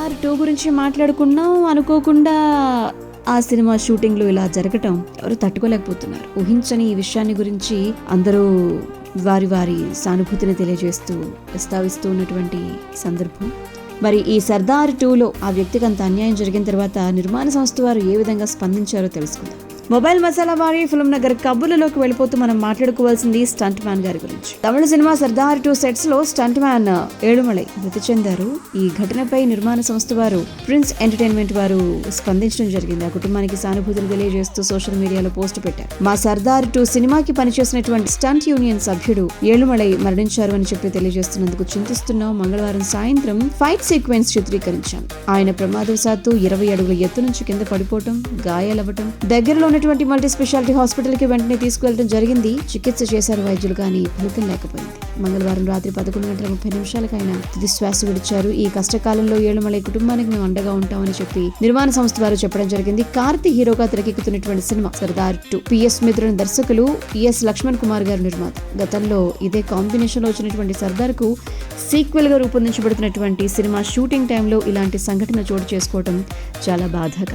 సర్దార్ 2 గురించి మాట్లాడుకున్నాం. అనుకోకుండా ఆ సినిమా షూటింగ్లో ఇలా జరగటం ఎవరు తట్టుకోలేకపోతున్నారు. ఊహించని ఈ విషయాన్ని గురించి అందరూ వారి వారి సానుభూతిని తెలియజేస్తూ ప్రస్తావిస్తూ ఉన్నటువంటి సందర్భం. మరి ఈ సర్దార్ 2లో ఆ వ్యక్తికి అంత అన్యాయం జరిగిన తర్వాత నిర్మాణ సంస్థ వారు ఏ విధంగా స్పందించారో తెలుసుకుందాం. మొబైల్ మసాలా వారి ఫిల్మ్ నగర్ కబుర్లలోకి వెళ్ళిపోతూ మనం మాట్లాడుకోవాల్సింది స్టంట్ మ్యాన్ గారి గురించి. తమిళ సినిమా సర్దార్ 2 సెట్స్ లో స్టంట్ మ్యాన్ ఏడుమలై మృతి చెందారు. ఈ ఘటనపై నిర్మాణ సంస్థ వారు ప్రిన్స్ ఎంటర్టైన్మెంట్ వారు స్పందించడం జరిగింది. ఆ కుటుంబానికి సానుభూతులు తెలియజేస్తూ సోషల్ మీడియాలో పోస్ట్ పెట్టారు. మా సర్దార్ 2 సినిమాకి పనిచేసినటువంటి స్టంట్ యూనియన్ సభ్యుడు ఏడుమలై మరణించారు అని చెప్పి తెలియజేస్తున్నందుకు చింతిస్తున్నాం. మంగళవారం సాయంత్రం ఫైట్ సీక్వెన్స్ చిత్రీకరించాం. ఆయన ప్రమాదవశాత్తు 20 అడుగుల ఎత్తు నుంచి కింద పడిపోవటం, గాయాలవ్వటం, దగ్గరలో ఉన్నటువంటి మల్టీ స్పెషాలిటీ హాస్పిటల్ కి వెంటనే తీసుకువెళ్ళడం జరిగింది. చికిత్స చేశారు వైద్యులు, కానీ ఫలితం లేకపోయింది. మంగళవారం రాత్రి 11:30 ఆయన తుది శ్వాస విడిచారు. ఈ కష్టకాలంలో ఏడుమలై కుటుంబానికి మేము అండగా ఉంటామని చెప్పి నిర్మాణ సంస్థ వారు చెప్పడం జరిగింది. కార్తీ హీరోగా తెరకెక్కుతున్నటువంటి సినిమా సర్దార్ 2. పిఎస్ మిత్రుని దర్శకులు, పిఎస్ లక్ష్మణ్ కుమార్ గారు నిర్మాత. గతంలో ఇదే కాంబినేషన్ లో వచ్చినటువంటి సర్దార్ కు సీక్వెల్ గా రూపొందించబడుతున్నటువంటి సినిమా షూటింగ్ టైంలో ఇలాంటి సంఘటన చోటు చేసుకోవడం చాలా బాధాకరం.